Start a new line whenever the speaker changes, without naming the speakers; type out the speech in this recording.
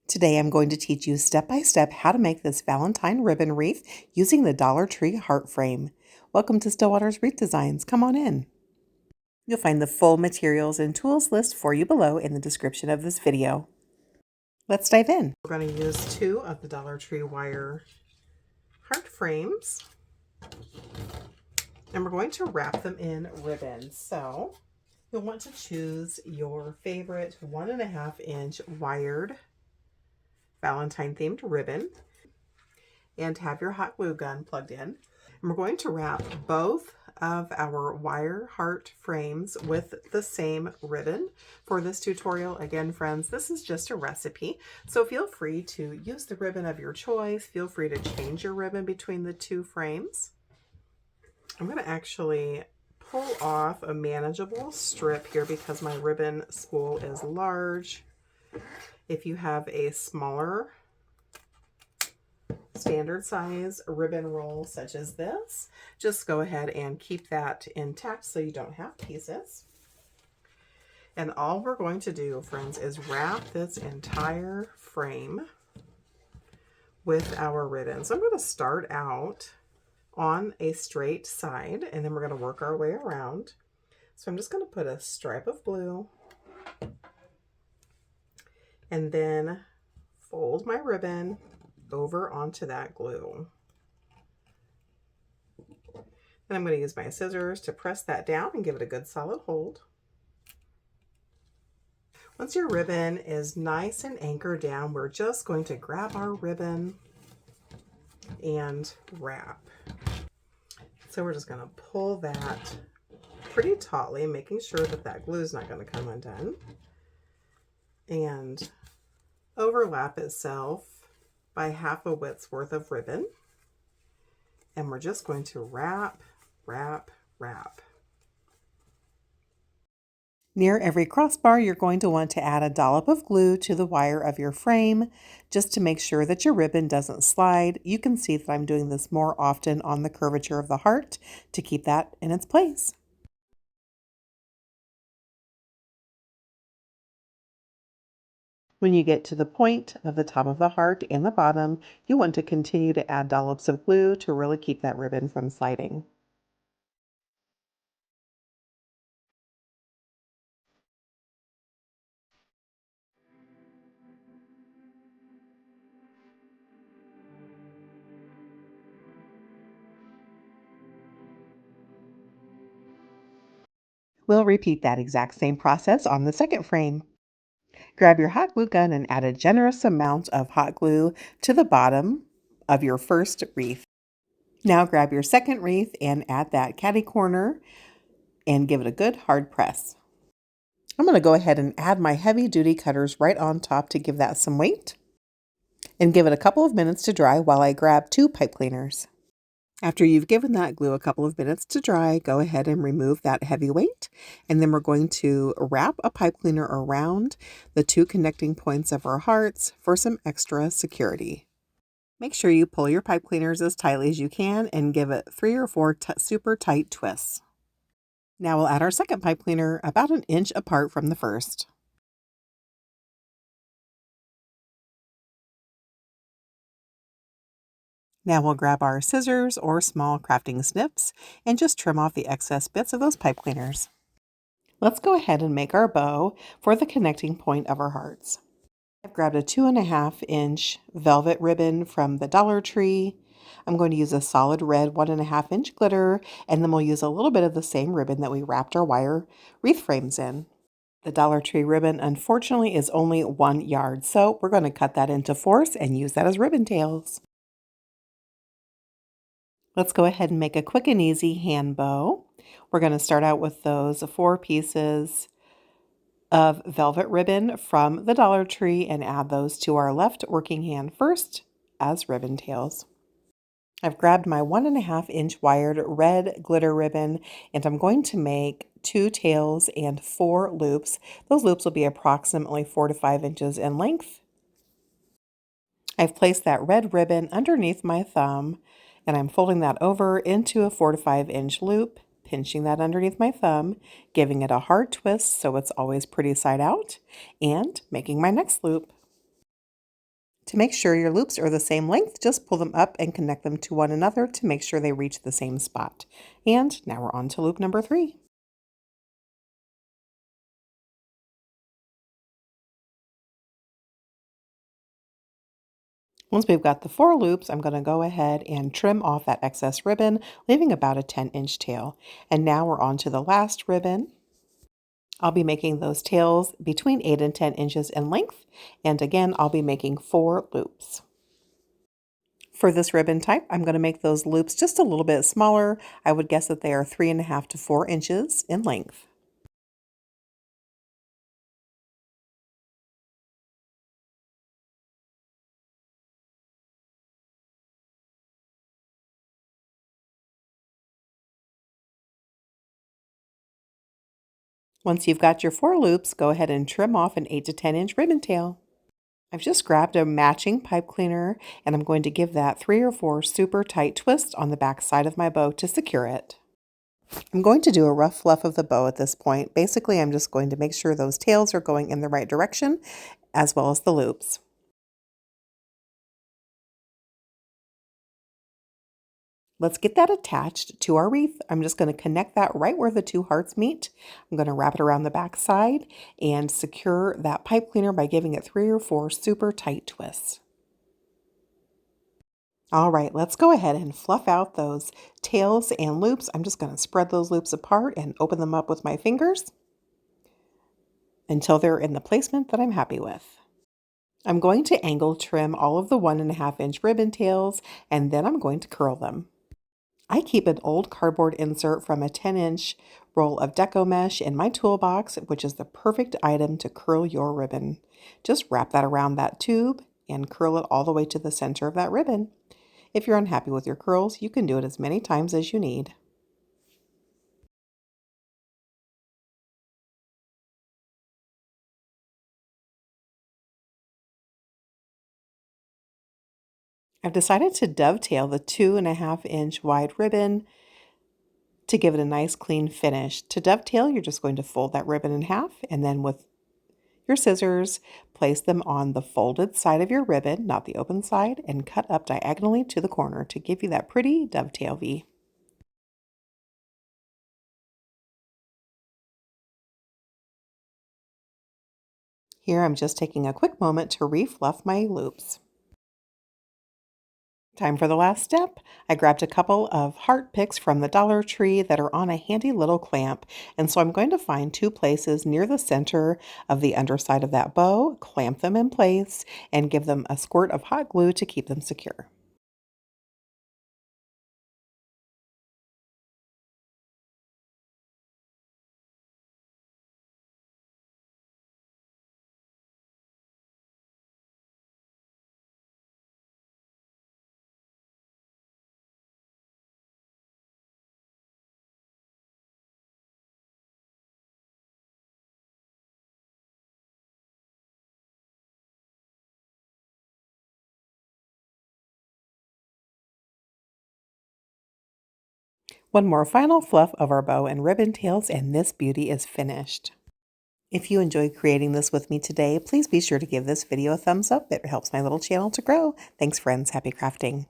Today I'm going to teach you step by step how to make this Valentine ribbon wreath using the Dollar Tree Heart Frame. Welcome to Stillwater's Wreath Designs. Come on in. You'll find the full materials and tools list for you below in the description of this video. Let's dive in. We're going to use 2 of the Dollar Tree wire heart frames, and we're going to wrap them in ribbon. So you'll want to choose your favorite 1.5 inch wired Valentine themed ribbon and have your hot glue gun plugged in. And we're going to wrap both of our wire heart frames with the same ribbon for this tutorial. Again, friends, this is just a recipe, so feel free to use the ribbon of your choice. Feel free to change your ribbon between the 2 frames. I'm going to actually pull off a manageable strip here because my ribbon spool is large. If you have a smaller standard size ribbon roll such as this, just go ahead and keep that intact so you don't have pieces. And all we're going to do, friends, is wrap this entire frame with our ribbon. So I'm going to start out on a straight side, and then we're going to work our way around. So I'm just going to put a stripe of blue and then fold my ribbon over onto that glue. And I'm going to use my scissors to press that down and give it a good solid hold. Once your ribbon is nice and anchored down, we're just going to grab our ribbon and wrap. So we're just going to pull that pretty tautly, making sure that that glue is not going to come undone, and overlap itself by half a width's worth of ribbon. And we're just going to wrap, wrap, wrap. Near every crossbar, you're going to want to add a dollop of glue to the wire of your frame just to make sure that your ribbon doesn't slide. You can see that I'm doing this more often on the curvature of the heart to keep that in its place. When you get to the point of the top of the heart and the bottom, you want to continue to add dollops of glue to really keep that ribbon from sliding. We'll repeat that exact same process on the second frame. Grab your hot glue gun and add a generous amount of hot glue to the bottom of your first wreath. Now grab your second wreath and add that catty corner and give it a good hard press. I'm going to go ahead and add my heavy duty cutters right on top to give that some weight, and give it a couple of minutes to dry while I grab 2 pipe cleaners. After you've given that glue a couple of minutes to dry, go ahead and remove that heavy weight, and then we're going to wrap a pipe cleaner around the 2 connecting points of our hearts for some extra security. Make sure you pull your pipe cleaners as tightly as you can and give it 3 or 4 super tight twists. Now we'll add our second pipe cleaner about 1 inch apart from the first. Now we'll grab our scissors or small crafting snips and just trim off the excess bits of those pipe cleaners. Let's go ahead and make our bow for the connecting point of our hearts. I've grabbed a 2.5 inch velvet ribbon from the Dollar Tree. I'm going to use a solid red 1.5 inch glitter, and then we'll use a little bit of the same ribbon that we wrapped our wire wreath frames in. The Dollar Tree ribbon, unfortunately, is only 1 yard, so we're going to cut that into 4s and use that as ribbon tails. Let's go ahead and make a quick and easy hand bow. We're going to start out with those 4 pieces of velvet ribbon from the Dollar Tree and add those to our left working hand first as ribbon tails. I've grabbed my 1.5 inch wired red glitter ribbon, and I'm going to make 2 tails and 4 loops. Those loops will be approximately 4 to 5 inches in length. I've placed that red ribbon underneath my thumb, and I'm folding that over into a 4 to 5 inch loop, pinching that underneath my thumb, giving it a hard twist so it's always pretty side out, and making my next loop. To make sure your loops are the same length, just pull them up and connect them to one another to make sure they reach the same spot. And now we're on to loop number 3. Once we've got the 4 loops, I'm going to go ahead and trim off that excess ribbon, leaving about a 10-inch tail. And now we're on to the last ribbon. I'll be making those tails between 8 and 10 inches in length. And again, I'll be making 4 loops. For this ribbon type, I'm going to make those loops just a little bit smaller. I would guess that they are 3.5 to 4 inches in length. Once you've got your 4 loops, go ahead and trim off an 8 to 10 inch ribbon tail. I've just grabbed a matching pipe cleaner and I'm going to give that 3 or 4 super tight twists on the back side of my bow to secure it. I'm going to do a rough fluff of the bow at this point. Basically, I'm just going to make sure those tails are going in the right direction as well as the loops. Let's get that attached to our wreath. I'm just going to connect that right where the 2 hearts meet. I'm going to wrap it around the back side and secure that pipe cleaner by giving it 3 or 4 super tight twists. All right, let's go ahead and fluff out those tails and loops. I'm just going to spread those loops apart and open them up with my fingers until they're in the placement that I'm happy with. I'm going to angle trim all of the 1.5-inch ribbon tails and then I'm going to curl them. I keep an old cardboard insert from a 10-inch roll of deco mesh in my toolbox, which is the perfect item to curl your ribbon. Just wrap that around that tube and curl it all the way to the center of that ribbon. If you're unhappy with your curls, you can do it as many times as you need. I've decided to dovetail the 2.5-inch wide ribbon to give it a nice clean finish. To dovetail, you're just going to fold that ribbon in half and then with your scissors, place them on the folded side of your ribbon, not the open side, and cut up diagonally to the corner to give you that pretty dovetail V. Here I'm just taking a quick moment to refluff my loops. Time for the last step. I grabbed a couple of heart picks from the Dollar Tree that are on a handy little clamp, and so I'm going to find 2 places near the center of the underside of that bow, clamp them in place, and give them a squirt of hot glue to keep them secure. One more final fluff of our bow and ribbon tails, and this beauty is finished. If you enjoyed creating this with me today, please be sure to give this video a thumbs up. It helps my little channel to grow. Thanks, friends. Happy crafting.